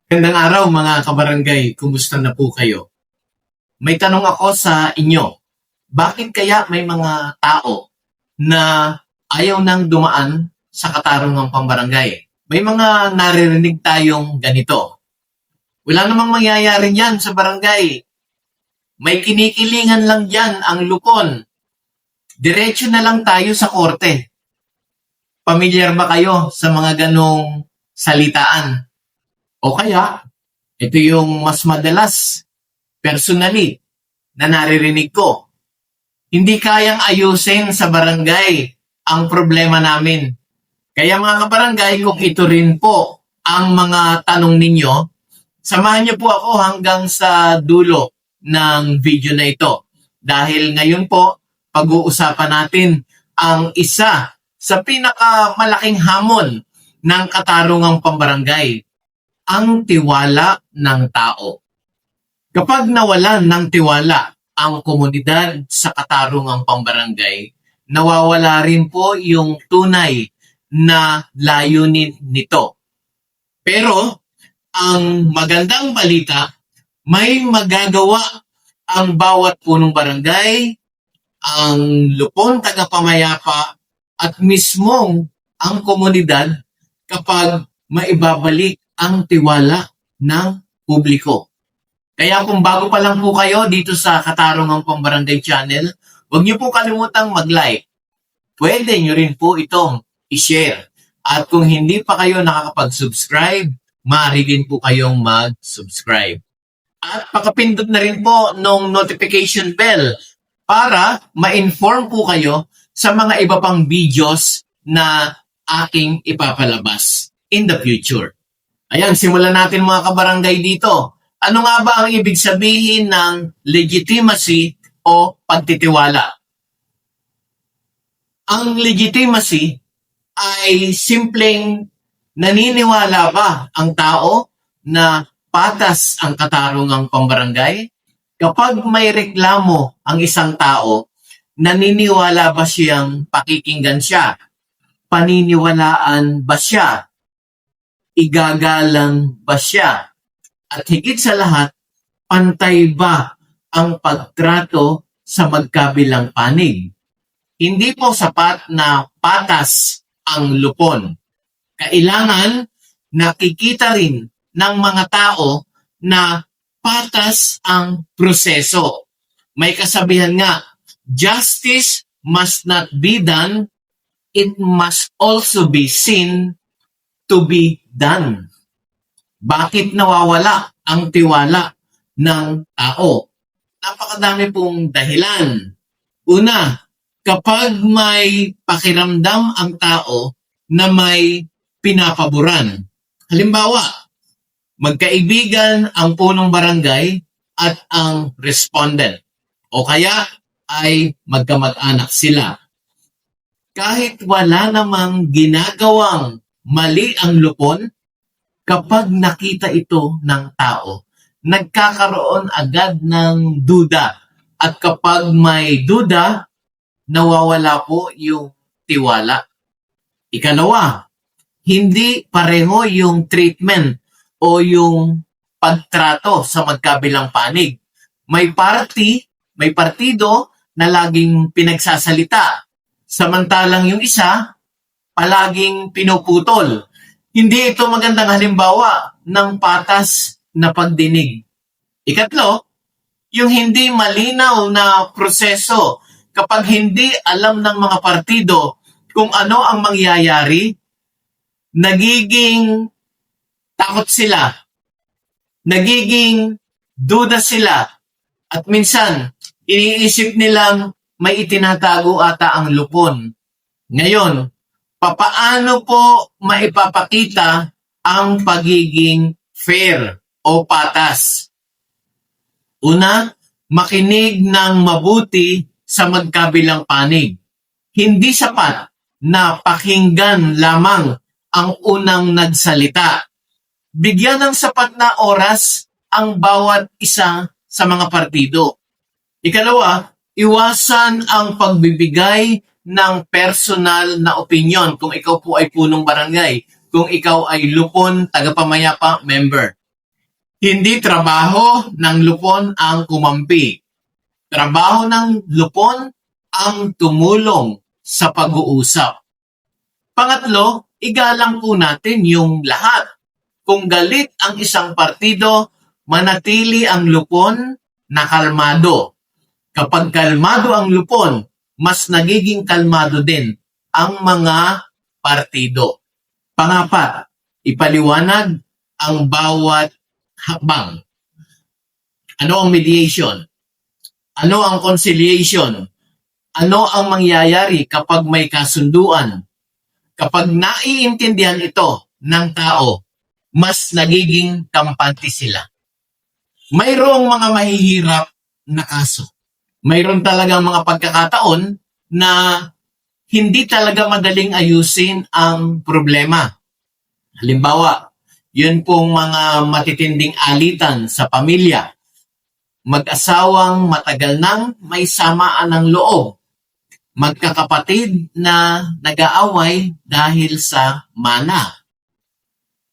Magandang araw mga kabarangay, kumusta na po kayo? May tanong ako sa inyo, bakit kaya may mga tao na ayaw nang dumaan sa katarungang pambarangay? May mga naririnig tayong ganito. Wala namang mangyayari yan sa barangay. May kinikilingan lang yan ang lupon. Diretso na lang tayo sa korte. Pamilyar ba kayo sa mga ganong salitaan? O kaya, ito yung mas madalas, personally, na naririnig ko. Hindi kayang ayusin sa barangay ang problema namin. Kaya mga kabarangay, kung ito rin po ang mga tanong ninyo, samahan niyo po ako hanggang sa dulo ng video na ito. Dahil ngayon po, pag-uusapan natin ang isa sa pinakamalaking hamon ng katarungang pambarangay, ang tiwala ng tao. Kapag nawalan ng tiwala ang komunidad sa katarungang pambarangay, nawawala rin po yung tunay na layunin nito. Pero ang magandang balita, may magagawa ang bawat punong barangay, ang lupon tagapamayapa at mismong ang komunidad kapag maibabalik ang tiwala ng publiko. Kaya kung bago pa lang po kayo dito sa Katarungang Pambarangay Channel, huwag niyo po kalimutang mag-like. Pwede niyo rin po itong i-share. At kung hindi pa kayo nakakapag-subscribe, maaari din po kayong mag-subscribe. At pakapindot na rin po ng notification bell para ma-inform po kayo sa mga iba pang videos na aking ipapalabas in the future. Ayan, simulan natin mga kabarangay dito. Ano nga ba ang ibig sabihin ng legitimacy o pagtitiwala? Ang legitimacy ay simpleng naniniwala ba ang tao na patas ang katarungang pambarangay? Kapag may reklamo ang isang tao, naniniwala ba siyang pakikinggan siya? Paniniwalaan ba siya? Igagalang ba siya? At higit sa lahat, pantay ba ang pagtrato sa magkabilang panig? Hindi po sapat na patas ang lupon. Kailangan nakikita rin ng mga tao na patas ang proseso. May kasabihan nga, justice must not be done, it must also be seen to be done. Bakit nawawala ang tiwala ng tao? Napakadami pong dahilan. Una, kapag may pakiramdam ang tao na may pinapaboran. Halimbawa, magkaibigan ang punong barangay at ang respondent. O kaya ay magkamag-anak sila. Kahit wala namang ginagawang mali ang lupon, kapag nakita ito ng tao, nagkakaroon agad ng duda. At kapag may duda, nawawala po yung tiwala. Ikalawa, hindi pareho yung treatment o yung pagtrato sa magkabilang panig. May partido na laging pinagsasalita. Samantalang yung isa, palaging pinuputol. Hindi ito magandang halimbawa ng patas na pagdinig. Ikatlo, yung hindi malinaw na proseso. Kapag hindi alam ng mga partido kung ano ang mangyayari, nagiging takot sila, nagiging duda sila, at minsan, iniisip nilang may itinatago ata ang lupon. Ngayon, papaano po maipapakita ang pagiging fair o patas? Una, makinig ng mabuti sa magkabilang panig. Hindi sapat na pakinggan lamang ang unang nagsalita. Bigyan ng sapat na oras ang bawat isa sa mga partido. Ikalawa, iwasan ang pagbibigay ng personal na opinion kung ikaw po ay punong barangay, kung ikaw ay lupon, tagapamayapa, member. Hindi trabaho ng lupon ang kumampi. Trabaho ng lupon ang tumulong sa pag-uusap. Pangatlo, igalang po natin yung lahat. Kung galit ang isang partido, manatili ang lupon na kalmado. Kapag kalmado ang lupon, mas nagiging kalmado din ang mga partido. Pangapat, ipaliwanag ang bawat hakbang. Ano ang mediation? Ano ang conciliation? Ano ang mangyayari kapag may kasunduan? Kapag naiintindihan ito ng tao, mas nagiging kampante sila. Mayroong mga mahihirap na kaso. Mayroon talagang mga pagkakataon na hindi talaga madaling ayusin ang problema. Halimbawa, yun pong mga matitinding alitan sa pamilya. Mag-asawang matagal nang may samaan ng loob. Magkakapatid na nag-aaway dahil sa mana.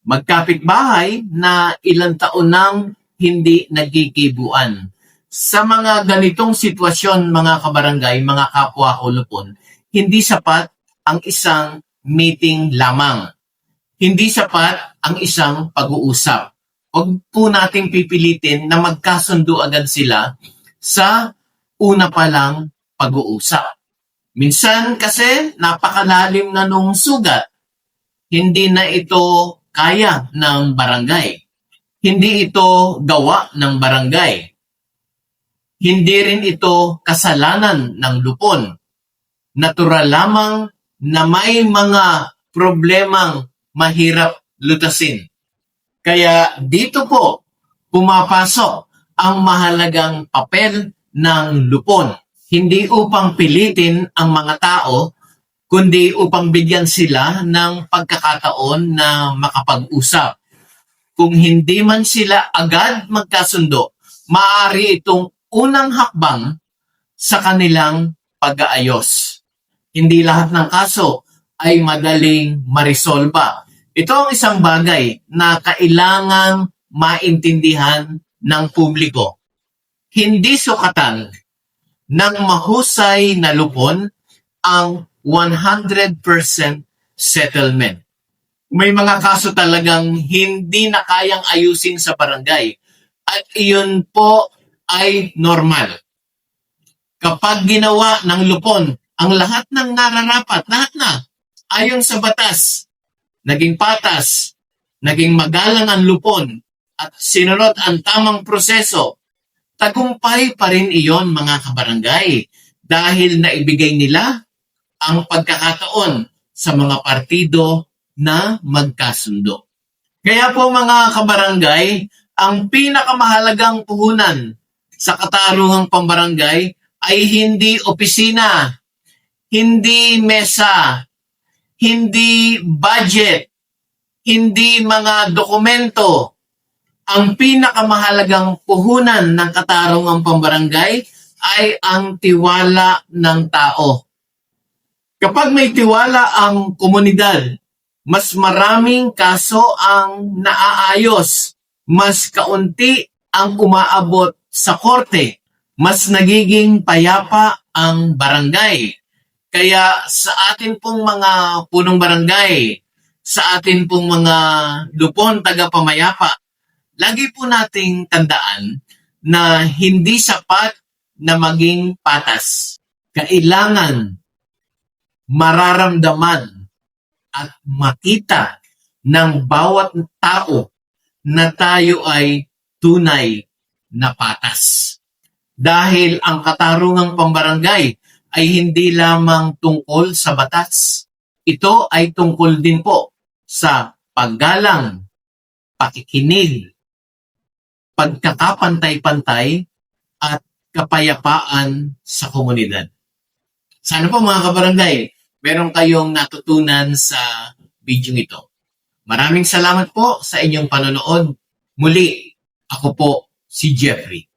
Magkapitbahay na ilang taon nang hindi nagkikibuan. Sa mga ganitong sitwasyon, mga kabarangay, mga kapwa ko lupon, hindi sapat ang isang meeting lamang. Hindi sapat ang isang pag-uusap. Huwag po nating pipilitin na magkasundo agad sila sa una pa lang pag-uusap. Minsan kasi napakalalim na nung sugat. Hindi na ito kaya ng barangay. Hindi ito gawa ng barangay. Hindi rin ito kasalanan ng lupon. Natural lamang na may mga problemang mahirap lutasin. Kaya dito po pumapasok ang mahalagang papel ng lupon. Hindi upang pilitin ang mga tao, kundi upang bigyan sila ng pagkakataon na makapag-usap. Kung hindi man sila agad magkasundo, maaari itong unang hakbang sa kanilang pag-aayos. Hindi lahat ng kaso ay madaling marisolba. Ito ang isang bagay na kailangang maintindihan ng publiko. Hindi sukatan ng mahusay na lupon ang 100% settlement. May mga kaso talagang hindi na kayang ayusin sa barangay at iyon po ay normal. Kapag ginawa ng lupon ang lahat ng nararapat, lahat na ayon sa batas, naging patas, naging magalang ang lupon at sinunod ang tamang proseso, tagumpay pa rin iyon mga kabarangay dahil naibigay nila ang pagkakataon sa mga partido na magkasundo. Kaya po mga kabarangay, ang pinakamahalagang puhunan sa katarungang pambarangay ay hindi opisina, hindi mesa, hindi budget, hindi mga dokumento. Ang pinakamahalagang puhunan ng katarungang pambarangay ay ang tiwala ng tao. Kapag may tiwala ang komunidad, mas maraming kaso ang naaayos, mas kaunti ang umaabot sa korte, mas nagiging payapa ang barangay. Kaya sa atin pong mga punong barangay, sa atin pong mga lupon taga-pamayapa, lagi po nating tandaan na hindi sapat na maging patas. Kailangan mararamdaman at makita ng bawat tao na tayo ay tunay na patas. Dahil ang katarungang pambarangay ay hindi lamang tungkol sa batas. Ito ay tungkol din po sa paggalang, pakikinig, pagkakapantay-pantay at kapayapaan sa komunidad. Sana po mga kabarangay, meron kayong natutunan sa video ito. Maraming salamat po sa inyong panonood. Muli, ako po si Jeffrey.